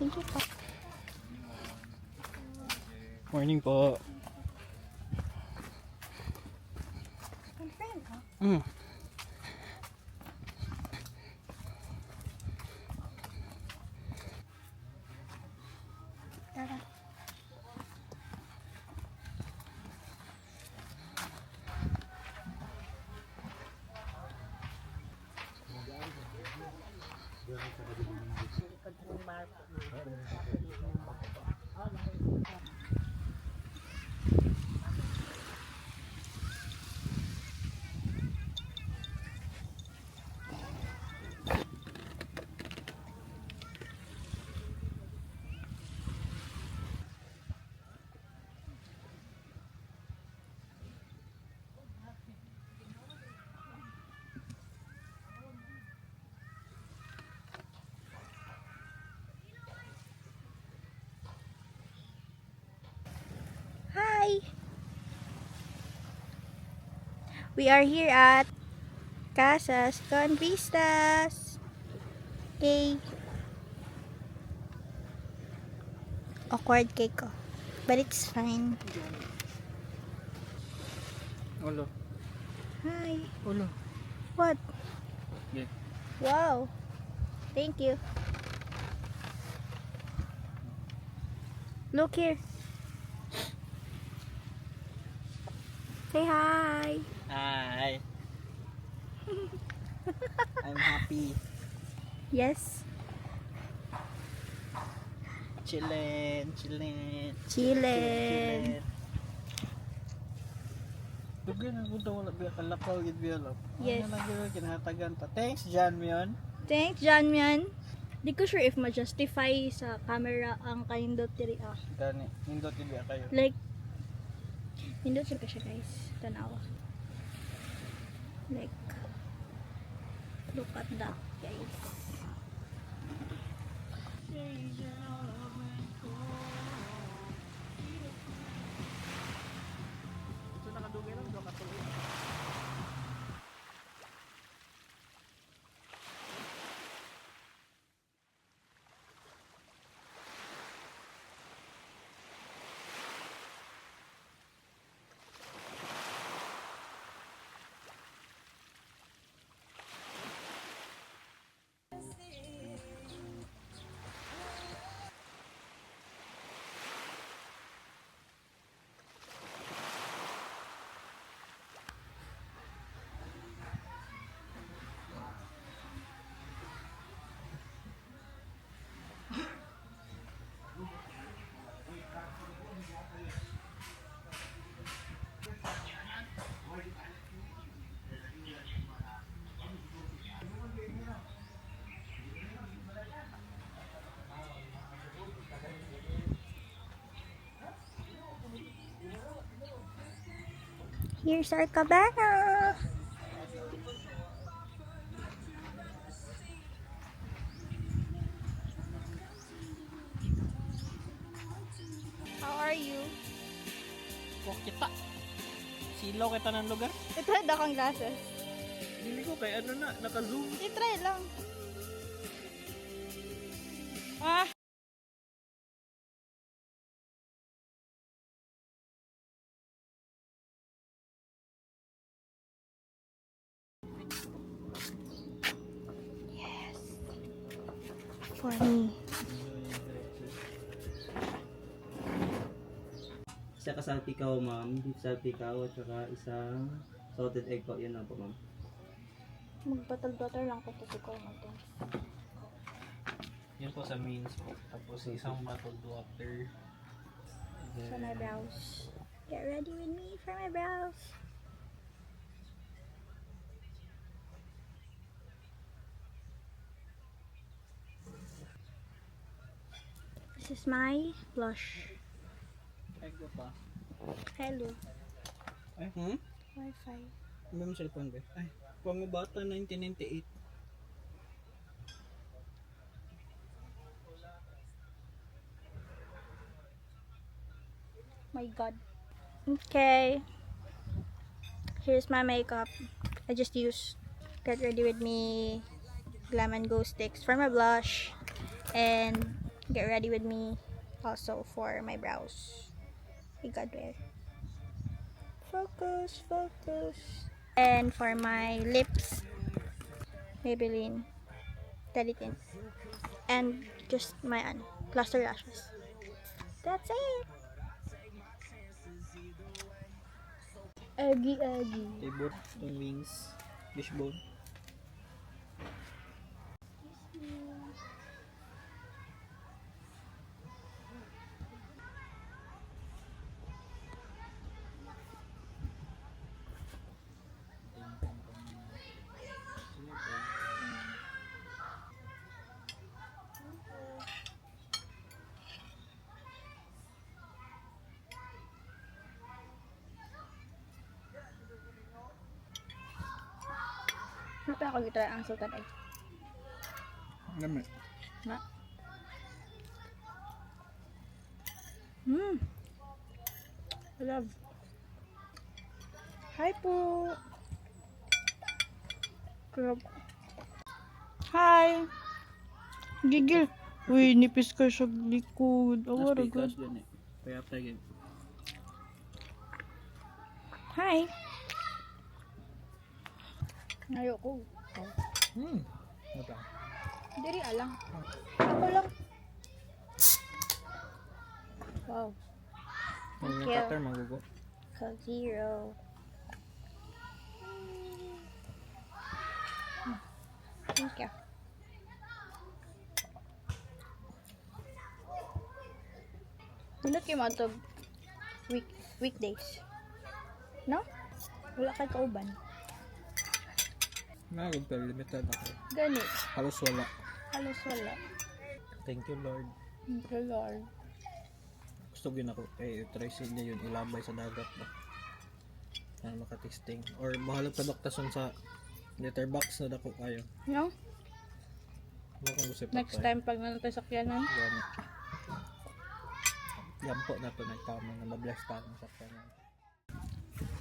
Thank you po. Morning po. Mm. Tara. Hi! We are here at Casas Vistas. Okay. Awkward cake ko. But it's fine. Ulo. Hi. Ulo. What? Yeah. Wow. Thank you. Look here. Say hi. Hi. I'm happy. Yes. Chillin. Chillin. Dugay na ko wala biya kalakaw gid biya lang. Yes. Ano na gyud kinahatagan pa. Thanks John Mion. Thanks, Janmian. Di ko sure if ma-justify sa camera ang kanindot diri ah. Gani nindot gid biya kayo. Like, nindot siya ka siya guys. Tanawa. Like, look at that guys. Ito nakadugay lang do katuig. Here's our cabana. How are you? Ko kita. Silaw kita ng lugar. Ito na kang glasses. Dili ko kay ano na naka-zoom. I-try lang. Ah! Yes. For me. Isa ka salpikaw, ma'am. Beef salpikaw at saka isang salted egg po. Yun na po, ma'am. Mag-bottle-bottle lang ko to siguro natin. Yan po sa mains po. Tapos isang bottled water. For my brows. Get ready with me for my brows. This is my blush. Egg pa. Hello. Ay, Wi-Fi. Ano mo cellphone ba? Ay, kuha mo bata 1998. My God. Okay. Here's my makeup. I just used Get Ready With Me Glam and Go sticks for my blush. And get ready with me also for my brows. We got there. Focus, focus. And for my lips, Maybelline Teddy Tint. And just my cluster lashes. That's it. Eggy, eggy. Tibot, itong wings, fishbone. Ano pa ako gitry ang sultan egg? Dami. Na? I love. Hi po. Crab. Hi. Gigil. Uy, nipis ka siya likod. Oh, what a good. Gani. Kaya tayo. Hi. Ayoko. Ito. Diri alang. Ako lang. Wow. Ang you. cutter, magugo. Coke Zero. Thank you. Hindi kayo matog weekdays. No? Wala kay kauban. Nagod pero limited ako. Gani. Halos wala. Halos wala. Thank you, Lord. Thank you, Lord. Gusto gin ako. Try sila yun. Ilabay sa dagat ba. Para makatisting. Or mahalap pa baktason sa letterbox na dako kayo. No? Ano kung gusto Next time pag nanatay sakyanan. Gani. Yampo na to nagtama na mabless pa ng sakyanan.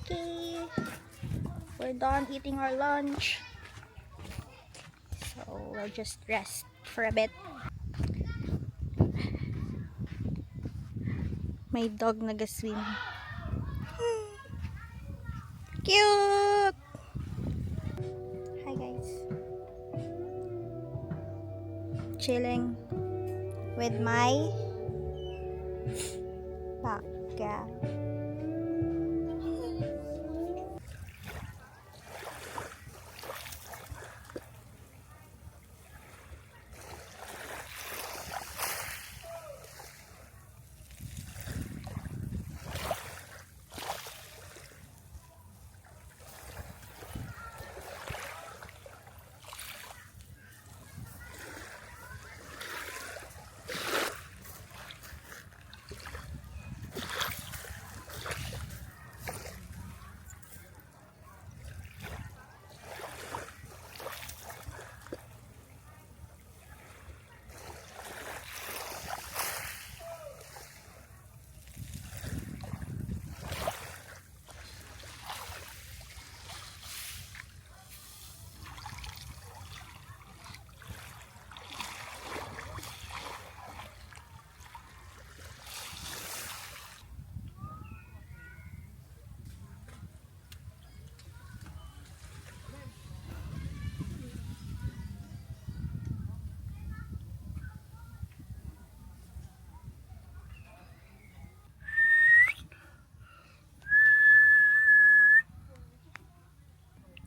Okay. We're done eating our lunch. So we'll just rest for a bit. My dog nag-swim. Cute! Hi guys. Chilling with my baka.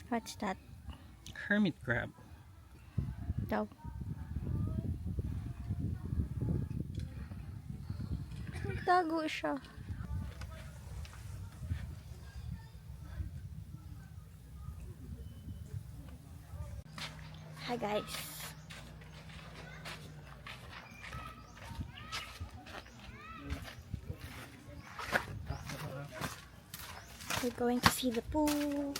What's that? Hermit crab. Daw. Tago siya. Hi guys. We're going to see the pool.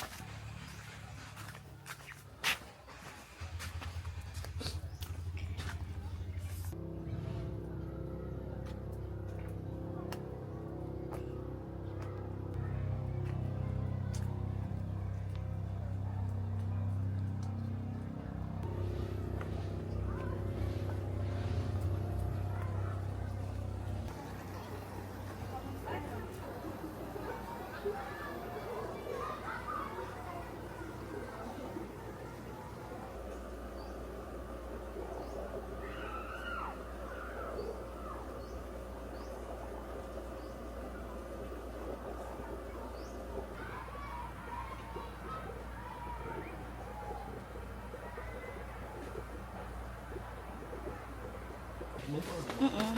Mm-mm.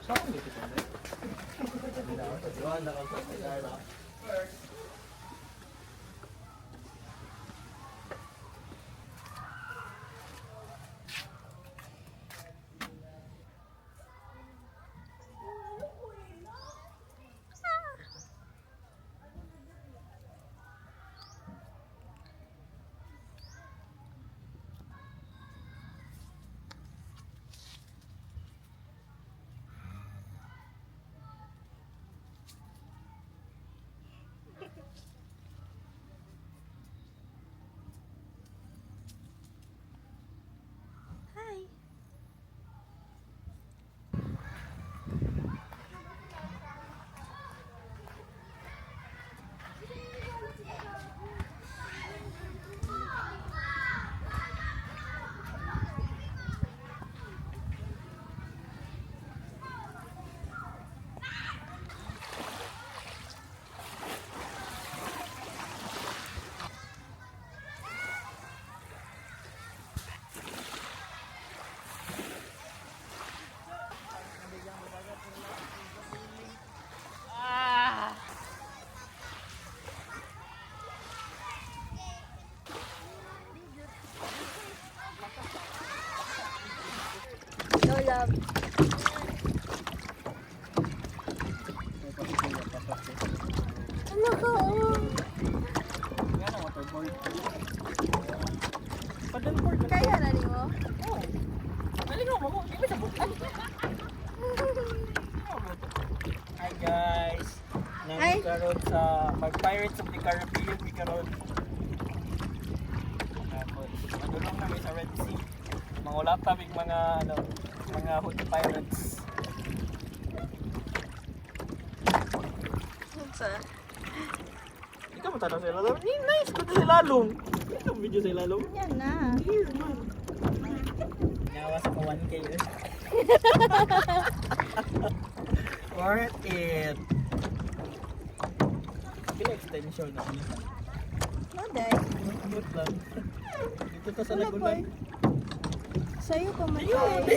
Saan dito ka? Hi. No love. Ano ka? Nga na, waterboard. Paddleboard. Kaya na ni mo? Naligaw mo mo. Iba sa bukan. Hi guys. Hi. Nandito karon sa Pirates of the Caribbean mi karon. Tapos madulong na mi sa Red Sea. Mangulap tabig mga hood pirates. Sa Ikaw mo tanong sa ilalong. Nice ko sa ilalong. Ikaw video sa ilalong. yan na. Nawa sa 1K eh. Worth it. Pila extension na. No, day. Good lang. Dito ta sa Wala Lagunan. boy. Sa'yo pa man tayo.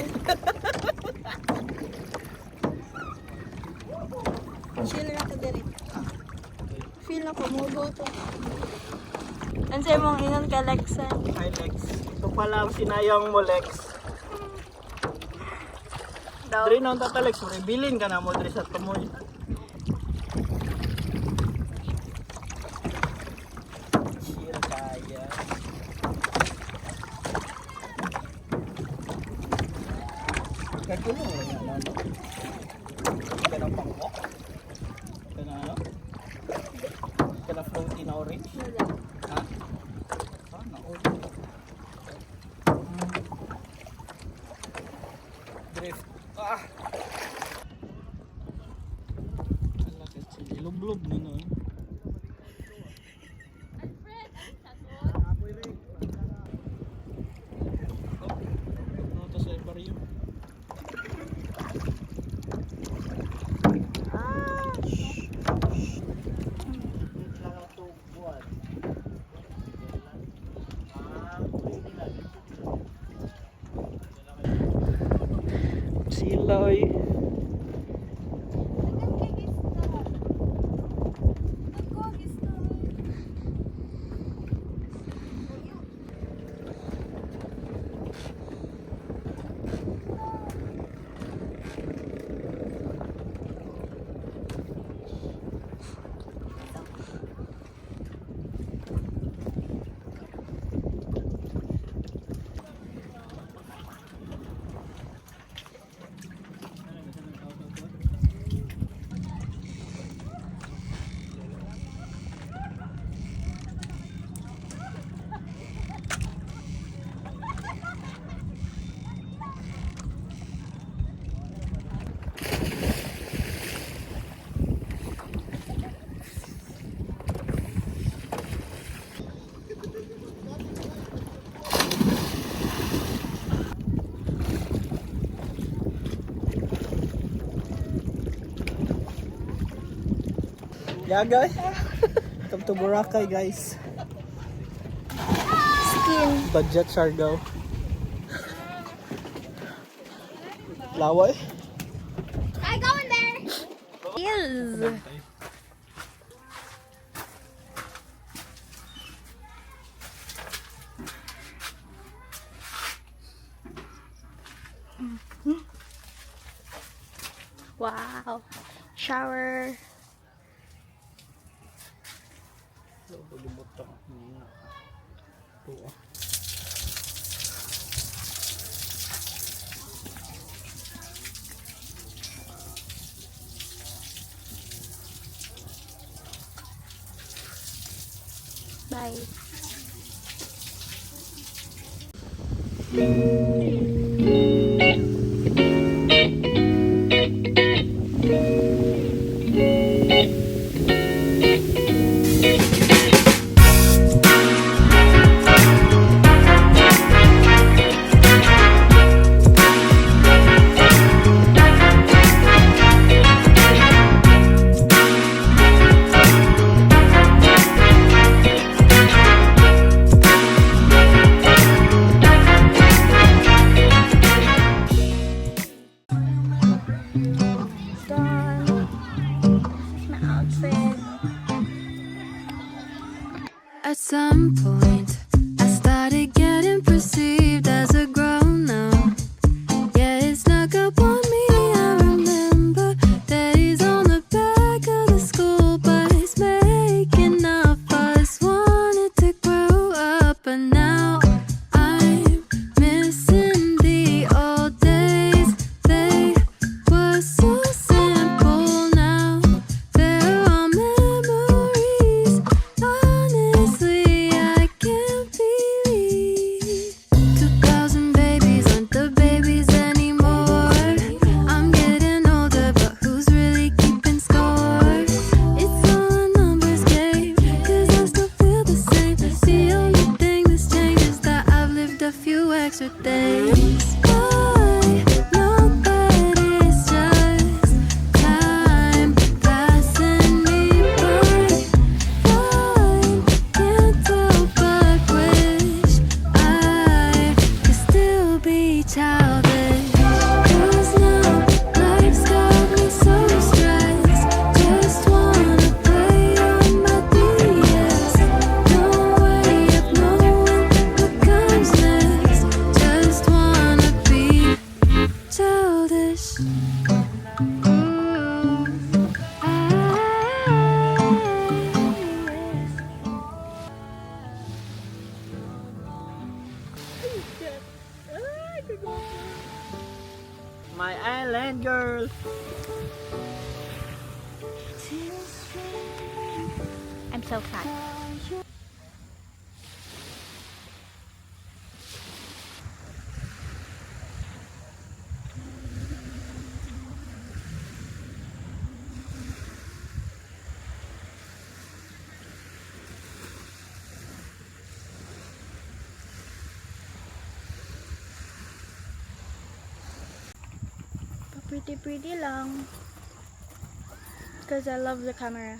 Chill na ka diri. Feel na ko mugo to. Ansay mong inon ka Lexan. Hi Lex. Ito pala ang sinayang mo Lex. Daw. Dre nang tata Lex. Bilin ka na mo dre sa tumoy. Chill kaya. Kagulo mo nga na no? Ka na pangwalk? Ka na ano? Ka na floaty na orange? Ha? Sana orange. Drift. Ah! Ala kasi ilog-log na no. Ano to sa baryo? Sila oy. Yeah guys. Welcome to Boracay guys. Skin. Budget Siargao. Lawa eh. I go in there. Yes. Wow. Shower. Bye. Done. My outfit. At some point, I started getting perceived as a grown-up. Yeah, it snuck up on me. I remember that he's on the back of the school bus, making up us. Wanted to grow up, but now I'm missing the old days. They were so simple. Now they're all memories. Honestly, I can't believe 2000 babies aren't the babies anymore. I'm getting older, but who's really keeping score? It's all a numbers game, 'cause I still feel the same. The only thing that's changed is that I've lived a few extra days. I know that it's just time passing me by. Can't help but wish I could still be childish. 'Cause now life's got me so stressed. Just wanna play on my DS. No way of knowing what comes next. Just wanna be childish. My island girl. I'm so fat. Pretty lang. Because I love the camera.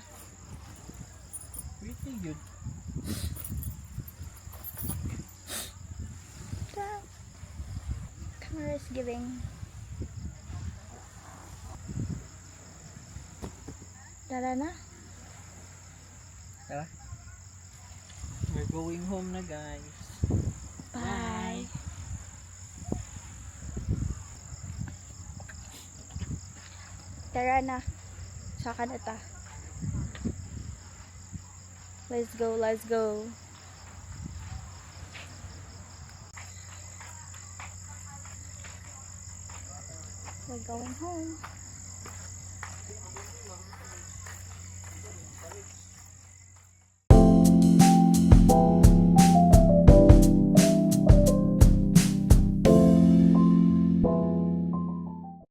Pretty good. The camera is giving. Tara na. Tara. We're going home na, guys. Bye. Tara na. Saka na ta. Let's go, let's go. We're going home.